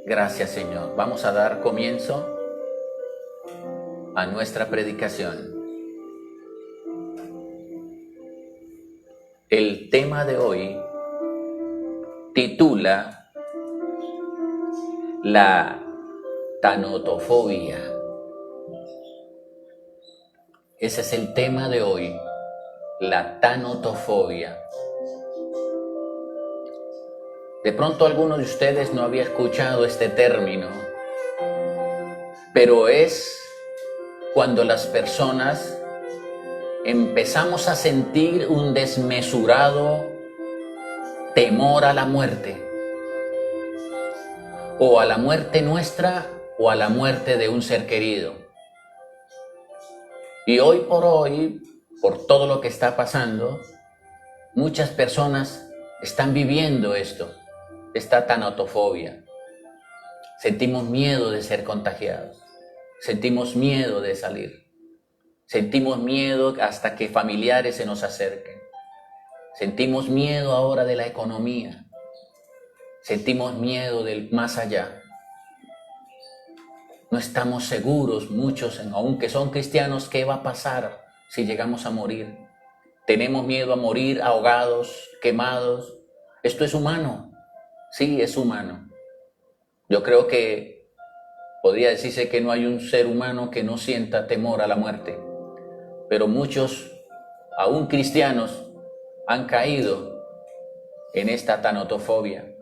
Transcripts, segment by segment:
Gracias, Señor. Vamos a dar comienzo a nuestra predicación. El tema de hoy titula la tanotofobia. Ese es el tema de hoy, la tanotofobia. De pronto alguno de ustedes no había escuchado este término, pero es cuando las personas empezamos a sentir un desmesurado temor a la muerte, o a la muerte nuestra o a la muerte de un ser querido. Y hoy, por todo lo que está pasando, muchas personas están viviendo esta tanotofobia. Sentimos miedo de ser contagiados, sentimos miedo de salir, sentimos miedo hasta que familiares se nos acerquen, sentimos miedo ahora de la economía, sentimos miedo del más allá. No estamos seguros, muchos, aunque son cristianos, ¿qué va a pasar si llegamos a morir? Tenemos miedo a morir ahogados, quemados. Esto es humano. Sí, es humano. Yo creo que podría decirse que no hay un ser humano que no sienta temor a la muerte. Pero muchos, aún cristianos, han caído en esta tanotofobia.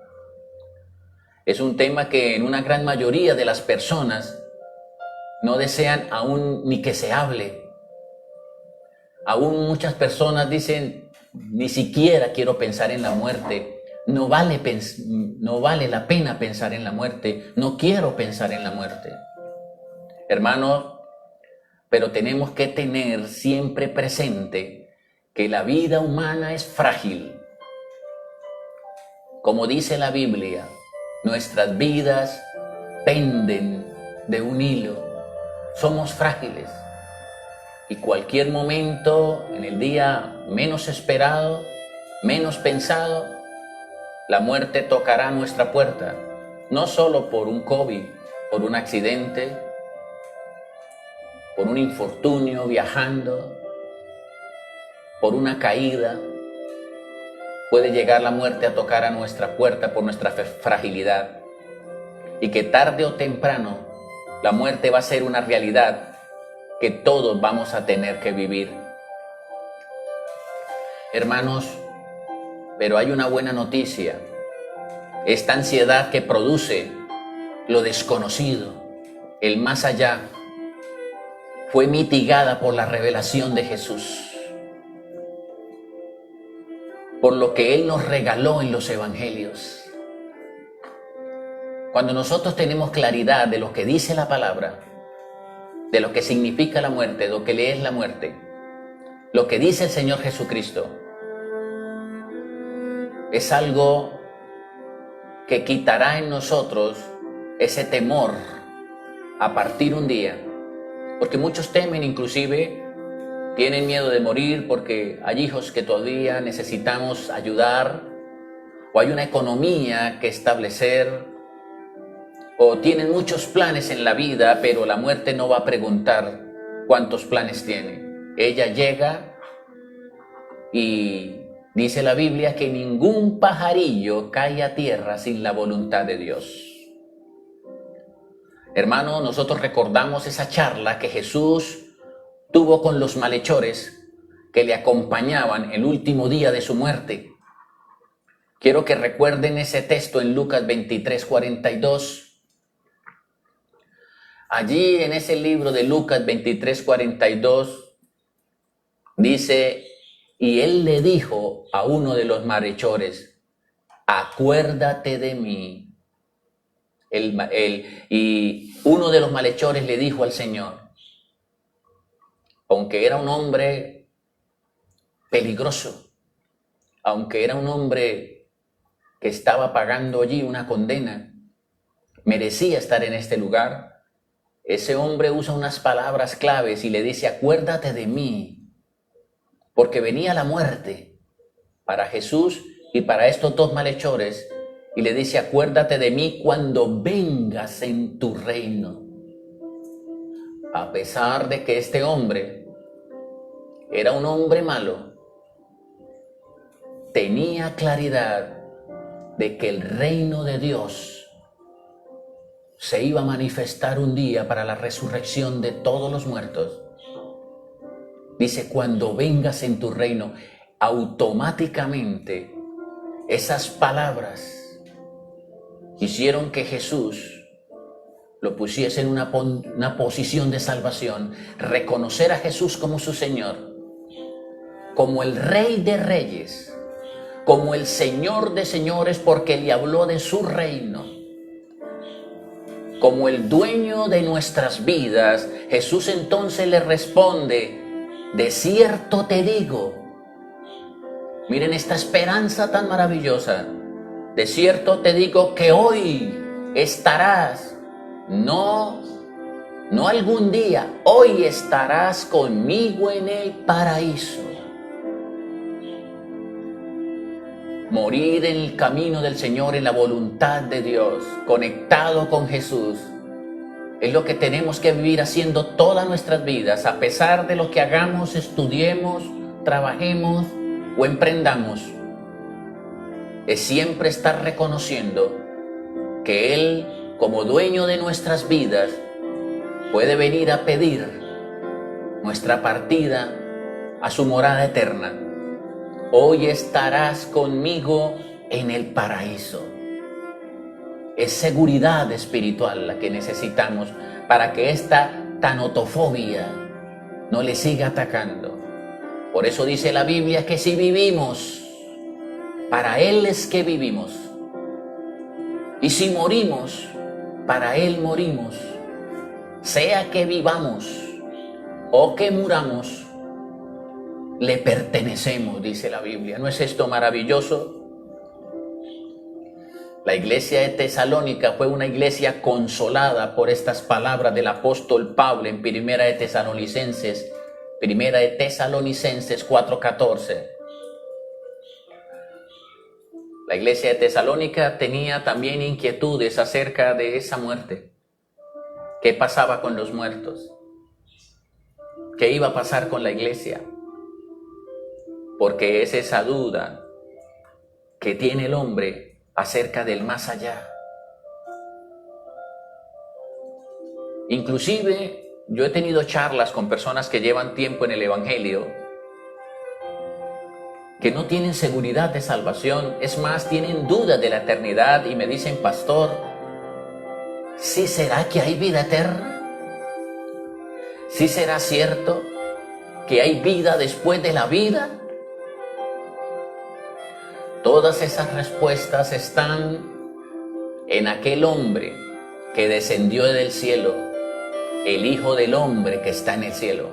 Es un tema que en una gran mayoría de las personas no desean aún ni que se hable. Aún muchas personas dicen, ni siquiera quiero pensar en la muerte. No vale la pena pensar en la muerte. No quiero pensar en la muerte. Hermanos, pero tenemos que tener siempre presente que la vida humana es frágil. Como dice la Biblia, nuestras vidas penden de un hilo. Somos frágiles. Y cualquier momento, en el día menos esperado, menos pensado, la muerte tocará nuestra puerta. No solo por un COVID, por un accidente, por un infortunio viajando, por una caída. Puede llegar la muerte a tocar a nuestra puerta por nuestra fragilidad. Y que tarde o temprano la muerte va a ser una realidad que todos vamos a tener que vivir. Hermanos, pero hay una buena noticia. Esta ansiedad que produce lo desconocido, el más allá, fue mitigada por la revelación de Jesús, por lo que Él nos regaló en los evangelios. Cuando nosotros tenemos claridad de lo que dice la palabra, de lo que significa la muerte, de lo que es la muerte, lo que dice el Señor Jesucristo, es algo que quitará en nosotros ese temor a partir un día. Porque muchos temen, inclusive, tienen miedo de morir porque hay hijos que todavía necesitamos ayudar, o hay una economía que establecer, o tienen muchos planes en la vida, pero la muerte no va a preguntar cuántos planes tiene. Ella llega y dice la Biblia que ningún pajarillo cae a tierra sin la voluntad de Dios. Hermano, nosotros recordamos esa charla que Jesús tuvo con los malhechores que le acompañaban el último día de su muerte. Quiero que recuerden ese texto en Lucas 23:42. Allí en ese libro de Lucas 23:42 dice, y él le dijo a uno de los malhechores, acuérdate de mí. Y uno de los malhechores le dijo al Señor, aunque era un hombre peligroso, aunque era un hombre que estaba pagando allí una condena, merecía estar en este lugar, ese hombre usa unas palabras claves y le dice, acuérdate de mí, porque venía la muerte para Jesús y para estos dos malhechores. y le dice, acuérdate de mí cuando vengas en tu reino. A pesar de que este hombre era un hombre malo, tenía claridad de que el reino de Dios se iba a manifestar un día para la resurrección de todos los muertos. Dice, cuando vengas en tu reino, automáticamente esas palabras hicieron que Jesús lo pusiese en una posición de salvación, reconocer a Jesús como su Señor, como el Rey de Reyes, como el Señor de Señores, porque le habló de su reino, como el dueño de nuestras vidas. Jesús entonces le responde, de cierto te digo, miren esta esperanza tan maravillosa, de cierto te digo que hoy estarás, no algún día, hoy estarás conmigo en el paraíso. Morir en el camino del Señor, en la voluntad de Dios, conectado con Jesús, es lo que tenemos que vivir haciendo todas nuestras vidas, a pesar de lo que hagamos, estudiemos, trabajemos o emprendamos. Es siempre estar reconociendo que Él, como dueño de nuestras vidas, puede venir a pedir nuestra partida a su morada eterna. Hoy estarás conmigo en el paraíso. Es seguridad espiritual la que necesitamos para que esta tanotofobia no le siga atacando. Por eso dice la Biblia que si vivimos, para Él es que vivimos. Y si morimos, para Él morimos. Sea que vivamos o que muramos, le pertenecemos, dice la Biblia. ¿No es esto maravilloso? La iglesia de Tesalónica fue una iglesia consolada por estas palabras del apóstol Pablo en Primera de Tesalonicenses 4:14. La iglesia de Tesalónica tenía también inquietudes acerca de esa muerte. ¿Qué pasaba con los muertos? ¿Qué iba a pasar con la iglesia? Porque es esa duda que tiene el hombre acerca del más allá. Inclusive, yo he tenido charlas con personas que llevan tiempo en el Evangelio, que no tienen seguridad de salvación, es más, tienen dudas de la eternidad y me dicen, pastor, ¿sí será que hay vida eterna? ¿Sí será cierto que hay vida después de la vida? Todas esas respuestas están en aquel hombre que descendió del cielo, el Hijo del Hombre que está en el cielo.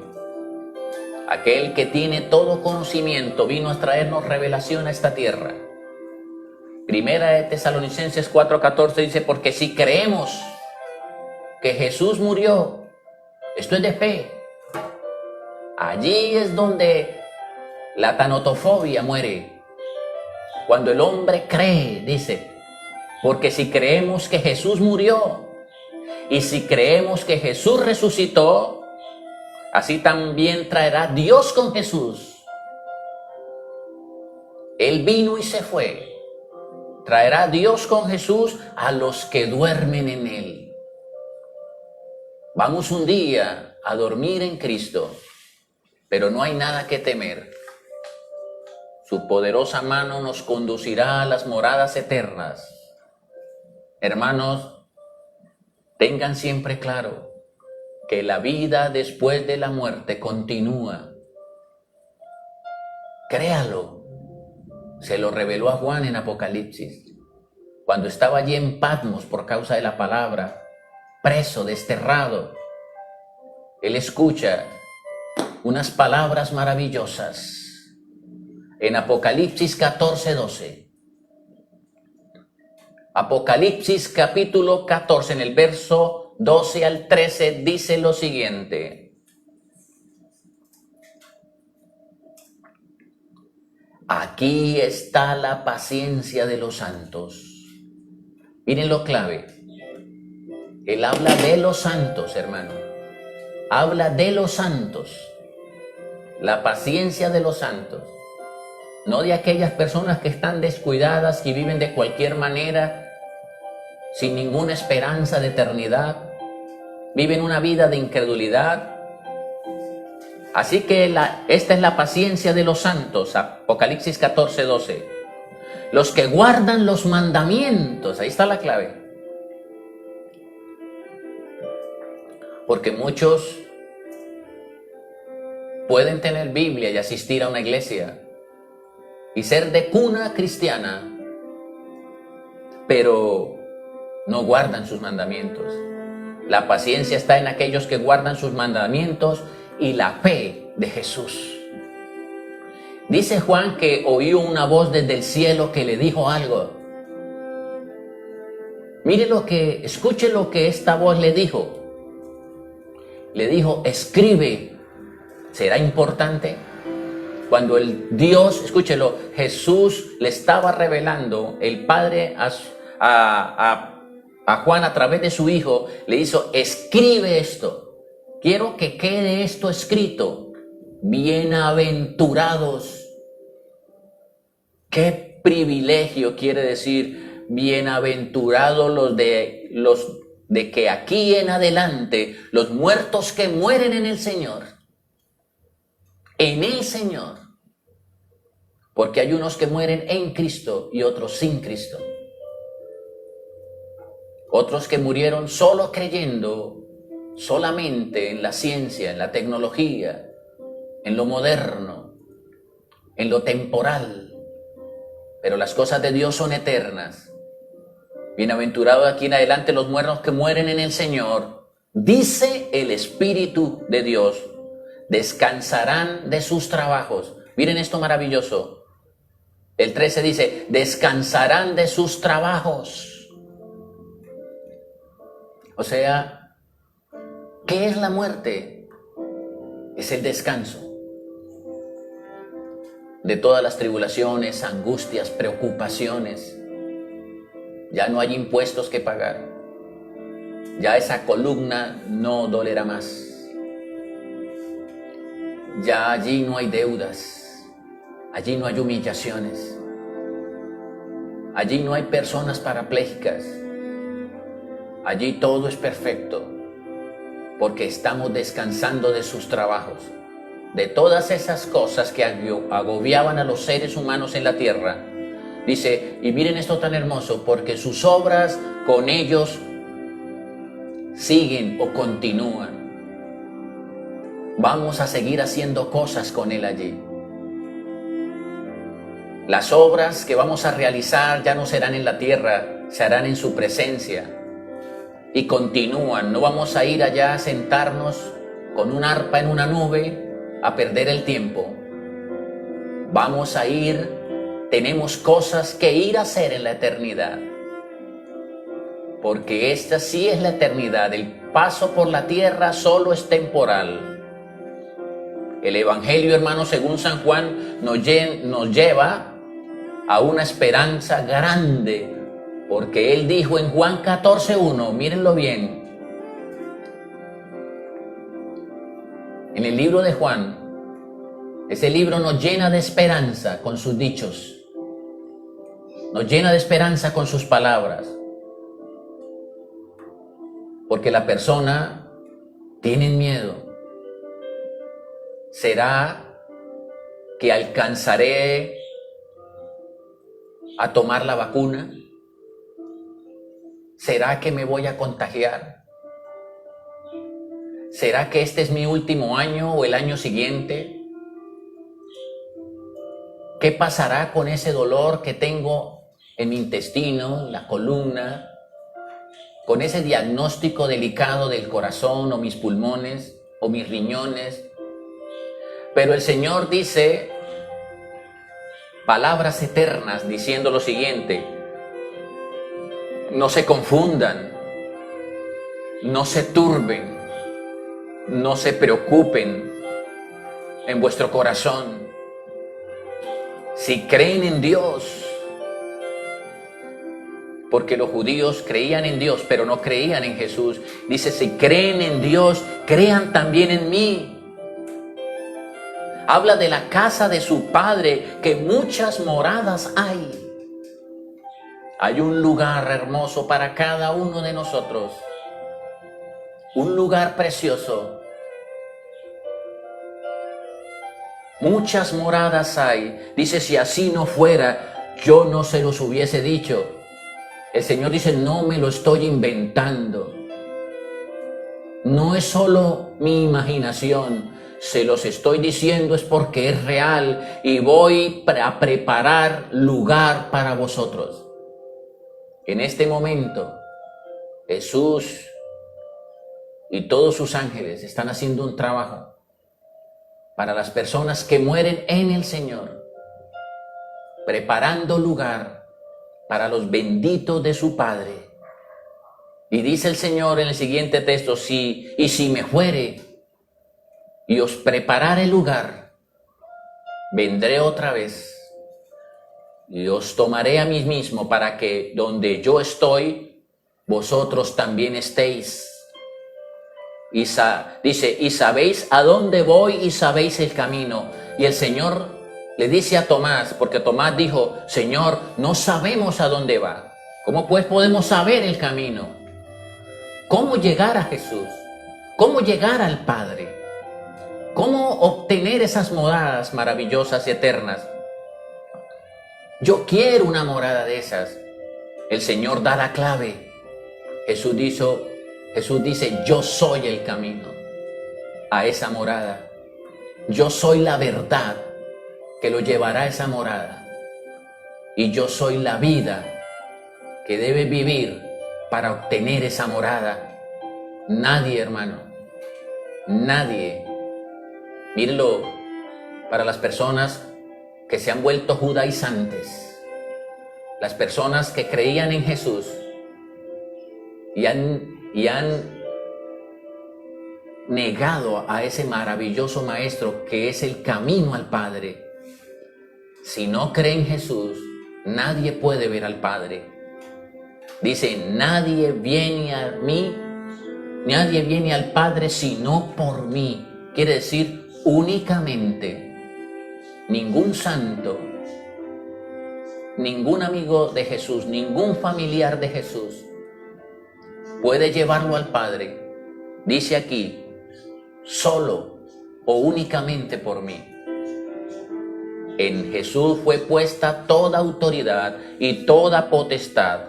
Aquel que tiene todo conocimiento vino a traernos revelación a esta tierra. Primera de Tesalonicenses 4:14 dice, porque si creemos que Jesús murió, esto es de fe, allí es donde la tanotofobia muere. Cuando el hombre cree, dice, porque si creemos que Jesús murió y si creemos que Jesús resucitó, así también traerá Dios con Jesús. Él vino y se fue. Traerá Dios con Jesús a los que duermen en Él. Vamos un día a dormir en Cristo, pero no hay nada que temer. Su poderosa mano nos conducirá a las moradas eternas. Hermanos, tengan siempre claro que la vida después de la muerte continúa. Créalo. Se lo reveló a Juan en Apocalipsis. Cuando estaba allí en Patmos por causa de la palabra, preso, desterrado, él escucha unas palabras maravillosas. En Apocalipsis 14:12. Apocalipsis capítulo 14, en el verso 12 al 13, dice lo siguiente. Aquí está la paciencia de los santos. Miren lo clave. Él habla de los santos, hermano. Habla de los santos. La paciencia de los santos. No de aquellas personas que están descuidadas, que viven de cualquier manera, sin ninguna esperanza de eternidad. Viven una vida de incredulidad. Así que esta es la paciencia de los santos. Apocalipsis 14:12. Los que guardan los mandamientos. Ahí está la clave. Porque muchos pueden tener Biblia y asistir a una iglesia y ser de cuna cristiana, pero no guardan sus mandamientos. La paciencia está en aquellos que guardan sus mandamientos y la fe de Jesús. Dice Juan que oyó una voz desde el cielo que le dijo algo. Escuche lo que esta voz le dijo. Le dijo, escribe. ¿Será importante? Cuando el Dios, escúchelo, Jesús le estaba revelando, el Padre a Juan a través de su Hijo, le hizo, escribe esto. Quiero que quede esto escrito. Bienaventurados. Qué privilegio quiere decir bienaventurados los de que aquí en adelante, los muertos que mueren en el Señor, porque hay unos que mueren en Cristo y otros sin Cristo. Otros que murieron solo creyendo solamente en la ciencia, en la tecnología, en lo moderno, en lo temporal. Pero las cosas de Dios son eternas. Bienaventurados aquí en adelante los muertos que mueren en el Señor, dice el Espíritu de Dios, descansarán de sus trabajos. Miren esto maravilloso. El 13 dice, descansarán de sus trabajos. O sea, ¿qué es la muerte? Es el descanso de todas las tribulaciones, angustias, preocupaciones. Ya no hay impuestos que pagar. Ya esa columna no dolerá más. Ya allí no hay deudas. Allí no hay humillaciones. Allí no hay personas parapléjicas. Allí todo es perfecto, porque estamos descansando de sus trabajos, de todas esas cosas que agobiaban a los seres humanos en la tierra. Dice, y miren esto tan hermoso, porque sus obras con ellos siguen o continúan. Vamos a seguir haciendo cosas con Él allí. Las obras que vamos a realizar ya no serán en la tierra, se harán en su presencia. Y continúan, no vamos a ir allá a sentarnos con un arpa en una nube a perder el tiempo. Vamos a ir, tenemos cosas que ir a hacer en la eternidad. Porque esta sí es la eternidad, el paso por la tierra solo es temporal. El Evangelio, hermanos, según San Juan, nos lleva a una esperanza grande, porque Él dijo en Juan 14:1, mírenlo bien, en el libro de Juan, ese libro nos llena de esperanza con sus dichos, nos llena de esperanza con sus palabras, porque la persona tiene miedo. ¿Será que alcanzaré a tomar la vacuna? ¿Será que me voy a contagiar? ¿Será que este es mi último año o el año siguiente? ¿Qué pasará con ese dolor que tengo en mi intestino, en la columna, con ese diagnóstico delicado del corazón o mis pulmones o mis riñones? Pero el Señor dice palabras eternas diciendo lo siguiente: no se confundan, no se turben, no se preocupen en vuestro corazón. Si creen en Dios, porque los judíos creían en Dios, pero no creían en Jesús. Dice, si creen en Dios, crean también en mí. Habla de la casa de su Padre, que muchas moradas hay. Hay un lugar hermoso para cada uno de nosotros. Un lugar precioso. Muchas moradas hay. Dice, si así no fuera, yo no se los hubiese dicho. El Señor dice, no me lo estoy inventando. No es solo mi imaginación. Se los estoy diciendo es porque es real y voy a preparar lugar para vosotros. En este momento, Jesús y todos sus ángeles están haciendo un trabajo para las personas que mueren en el Señor, preparando lugar para los benditos de su Padre. Y dice el Señor en el siguiente texto, si me fuere y os preparare lugar, vendré otra vez y os tomaré a mí mismo para que donde yo estoy, vosotros también estéis. Dice, y sabéis a dónde voy y sabéis el camino. Y el Señor le dice a Tomás, porque Tomás dijo, Señor, no sabemos a dónde va. ¿Cómo pues podemos saber el camino? ¿Cómo llegar a Jesús? ¿Cómo llegar al Padre? ¿Cómo obtener esas moradas maravillosas y eternas? Yo quiero una morada de esas. El Señor da la clave. Jesús dice, yo soy el camino a esa morada. Yo soy la verdad que lo llevará a esa morada. Y yo soy la vida que debe vivir para obtener esa morada. Nadie, hermano, nadie. Mírenlo, para las personas que se han vuelto judaizantes, las personas que creían en Jesús y han negado a ese maravilloso maestro que es el camino al Padre. Si no creen en Jesús, nadie puede ver al Padre. Dice, nadie viene a mí, nadie viene al Padre sino por mí. Quiere decir, únicamente. Ningún santo, ningún amigo de Jesús, ningún familiar de Jesús puede llevarlo al Padre. Dice aquí, solo o únicamente por mí. En Jesús fue puesta toda autoridad y toda potestad.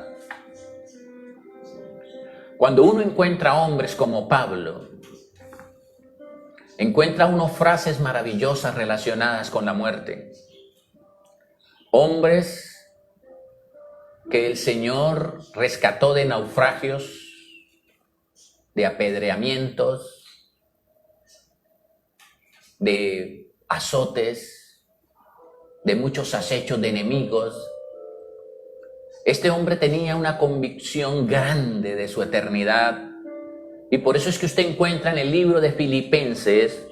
Cuando uno encuentra hombres como Pablo, encuentra unas frases maravillosas relacionadas con la muerte. Hombres que el Señor rescató de naufragios, de apedreamientos, de azotes, de muchos acechos de enemigos. Este hombre tenía una convicción grande de su eternidad. Y por eso es que usted encuentra en el libro de Filipenses,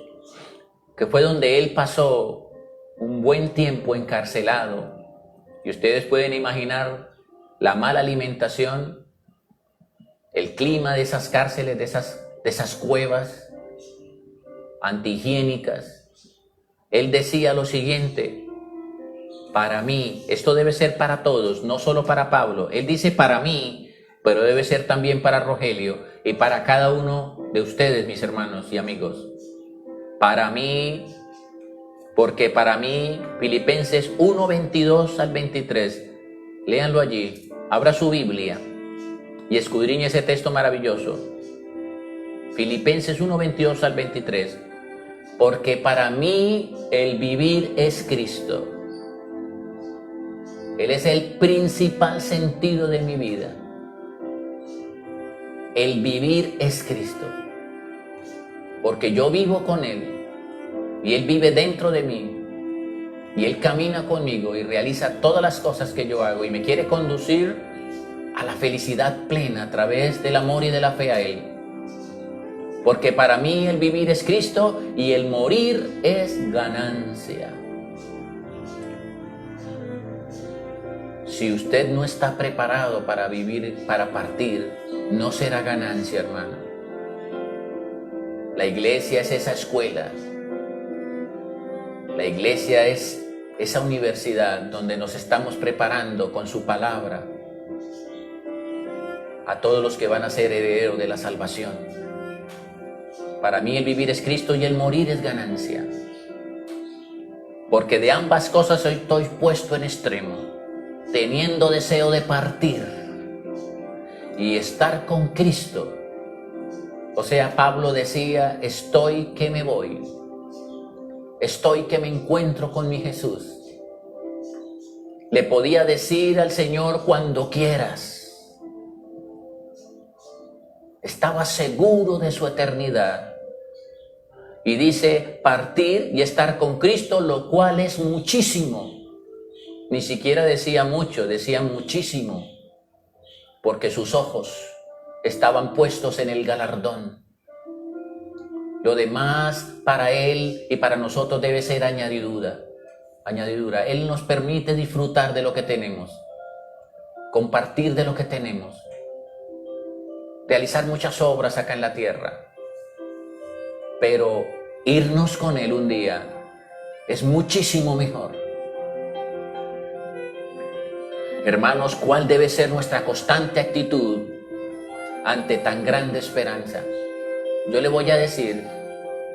que fue donde él pasó un buen tiempo encarcelado. Y ustedes pueden imaginar la mala alimentación, el clima de esas cárceles, de esas cuevas antihigiénicas. Él decía lo siguiente, para mí, esto debe ser para todos, no solo para Pablo. Él dice para mí, pero debe ser también para Rogelio y para cada uno de ustedes, mis hermanos y amigos. Para mí, porque para mí, Filipenses 1, 22 al 23, léanlo allí, abra su Biblia y escudriñe ese texto maravilloso. Filipenses 1, 22 al 23, porque para mí el vivir es Cristo. Él es el principal sentido de mi vida. El vivir es Cristo, porque yo vivo con Él y Él vive dentro de mí y Él camina conmigo y realiza todas las cosas que yo hago y me quiere conducir a la felicidad plena a través del amor y de la fe a Él. Porque para mí el vivir es Cristo y el morir es ganancia. Si usted no está preparado para vivir, para partir, no será ganancia, hermano. La iglesia es esa escuela. La iglesia es esa universidad donde nos estamos preparando con su palabra a todos los que van a ser herederos de la salvación. Para mí el vivir es Cristo y el morir es ganancia. Porque de ambas cosas estoy puesto en extremo, teniendo deseo de partir y estar con Cristo. O sea, Pablo decía, estoy que me voy, estoy que me encuentro con mi Jesús. Le podía decir al Señor cuando quieras. Estaba seguro de su eternidad. Y dice, partir y estar con Cristo, lo cual es muchísimo. Ni siquiera decía mucho, decía muchísimo. Porque sus ojos estaban puestos en el galardón. Lo demás para Él y para nosotros debe ser añadidura. Él nos permite disfrutar de lo que tenemos, compartir de lo que tenemos, realizar muchas obras acá en la tierra. Pero irnos con Él un día es muchísimo mejor. Hermanos, ¿cuál debe ser nuestra constante actitud ante tan grande esperanza? Yo le voy a decir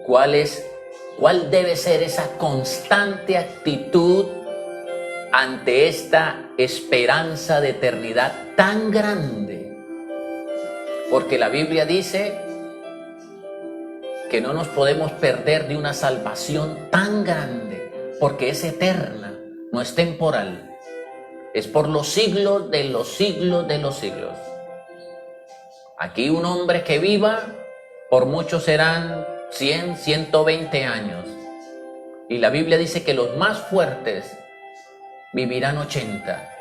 cuál debe ser esa constante actitud ante esta esperanza de eternidad tan grande. Porque la Biblia dice que no nos podemos perder de una salvación tan grande, porque es eterna, no es temporal, es por los siglos de los siglos de los siglos. Aquí un hombre que viva, por muchos serán 100, 120 años. Y la Biblia dice que los más fuertes vivirán 80.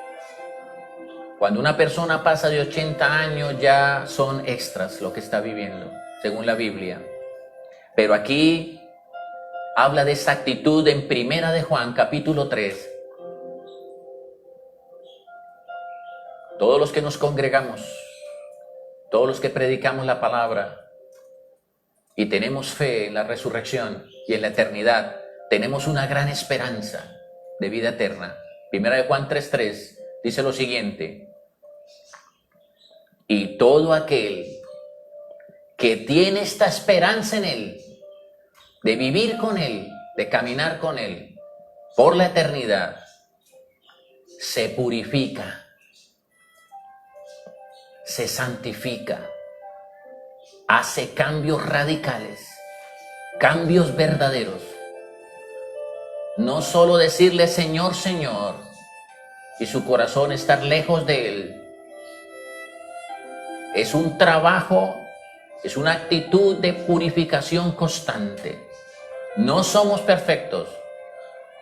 Cuando una persona pasa de 80 años ya son extras lo que está viviendo, según la Biblia. Pero aquí habla de esa actitud en Primera de Juan, capítulo 3. Todos los que nos congregamos, todos los que predicamos la palabra y tenemos fe en la resurrección y en la eternidad, tenemos una gran esperanza de vida eterna. Primera de Juan 3:3 dice lo siguiente: y todo aquel que tiene esta esperanza en Él, de vivir con Él, de caminar con Él por la eternidad, se purifica, se santifica, hace cambios radicales, cambios verdaderos. No solo decirle Señor, Señor, y su corazón estar lejos de Él. Es un trabajo, es una actitud de purificación constante. No somos perfectos,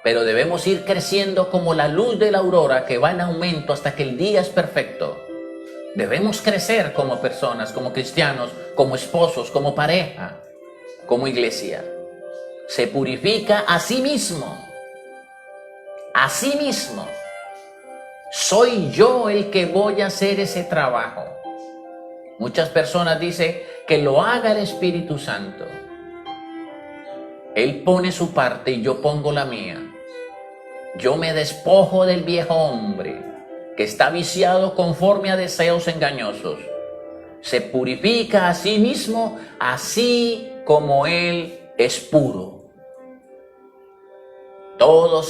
pero debemos ir creciendo como la luz de la aurora que va en aumento hasta que el día es perfecto. Debemos crecer como personas, como cristianos, como esposos, como pareja, como iglesia. Se purifica a sí mismo. A sí mismo. Soy yo el que voy a hacer ese trabajo. Muchas personas dicen que lo haga el Espíritu Santo. Él pone su parte y yo pongo la mía. Yo me despojo del viejo hombre que está viciado conforme a deseos engañosos. Se purifica a sí mismo, así como Él es puro. Todo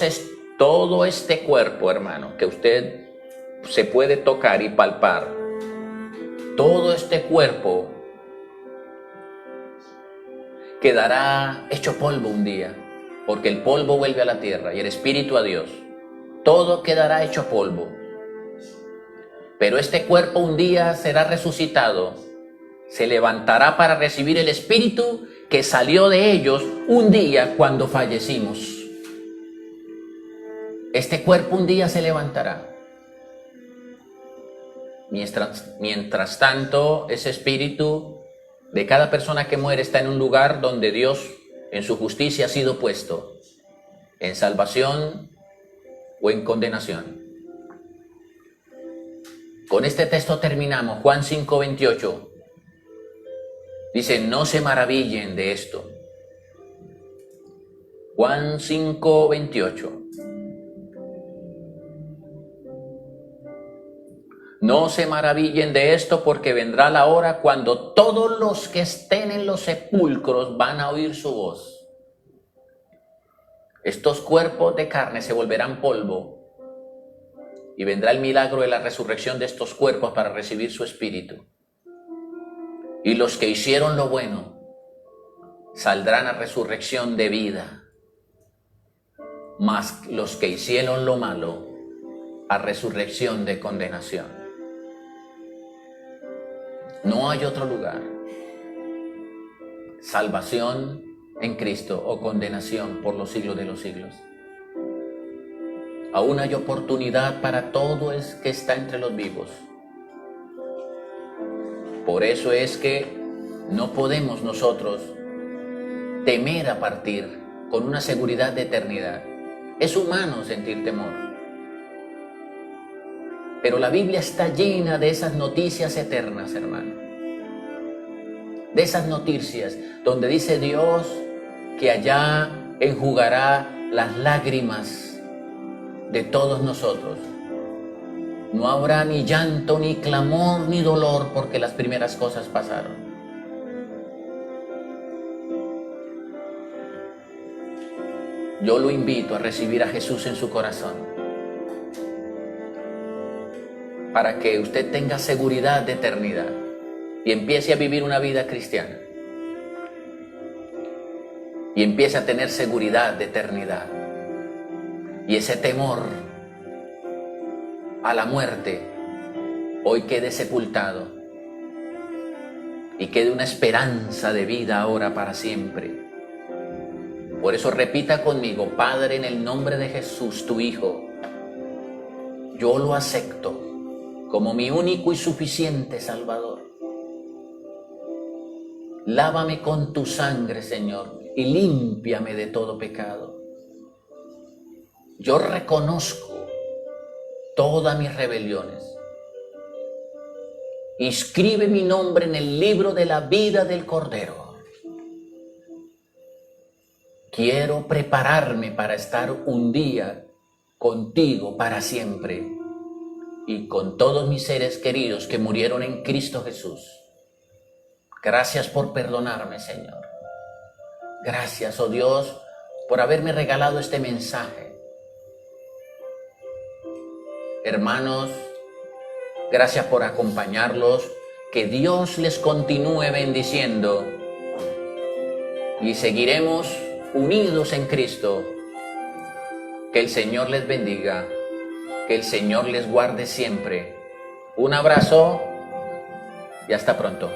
este cuerpo, hermano, que usted se puede tocar y palpar, todo este cuerpo quedará hecho polvo un día, porque el polvo vuelve a la tierra y el espíritu a Dios. Todo quedará hecho polvo. Pero este cuerpo un día será resucitado, se levantará para recibir el espíritu que salió de ellos un día cuando fallecimos. Este cuerpo un día se levantará. Mientras tanto, ese espíritu de cada persona que muere está en un lugar donde Dios en su justicia ha sido puesto, en salvación o en condenación. Con este texto terminamos. Juan 5:28. Dice, no se maravillen de esto. Juan 5:28. No se maravillen de esto, porque vendrá la hora cuando todos los que estén en los sepulcros van a oír su voz. Estos cuerpos de carne se volverán polvo y vendrá el milagro de la resurrección de estos cuerpos para recibir su espíritu. Y los que hicieron lo bueno saldrán a resurrección de vida, mas los que hicieron lo malo a resurrección de condenación. No hay otro lugar. Salvación en Cristo o condenación por los siglos de los siglos. Aún hay oportunidad para todo el que está entre los vivos. Por eso es que no podemos nosotros temer a partir con una seguridad de eternidad. Es humano sentir temor. Pero la Biblia está llena de esas noticias eternas, hermano. De esas noticias donde dice Dios que allá enjugará las lágrimas de todos nosotros. No habrá ni llanto, ni clamor, ni dolor, porque las primeras cosas pasaron. Yo lo invito a recibir a Jesús en su corazón, para que usted tenga seguridad de eternidad y empiece a vivir una vida cristiana. Y empiece a tener seguridad de eternidad. Y ese temor a la muerte hoy quede sepultado y quede una esperanza de vida ahora para siempre. Por eso repita conmigo: Padre, en el nombre de Jesús, tu Hijo, yo lo acepto como mi único y suficiente Salvador. Lávame con tu sangre, Señor, y límpiame de todo pecado. Yo reconozco todas mis rebeliones. Inscribe mi nombre en el libro de la vida del Cordero. Quiero prepararme para estar un día contigo para siempre y con todos mis seres queridos que murieron en Cristo Jesús. Gracias por perdonarme, Señor. Gracias, oh Dios, por haberme regalado este mensaje. Hermanos, gracias por acompañarlos. Que Dios les continúe bendiciendo y seguiremos unidos en Cristo. Que el Señor les bendiga. Que el Señor les guarde siempre. Un abrazo y hasta pronto.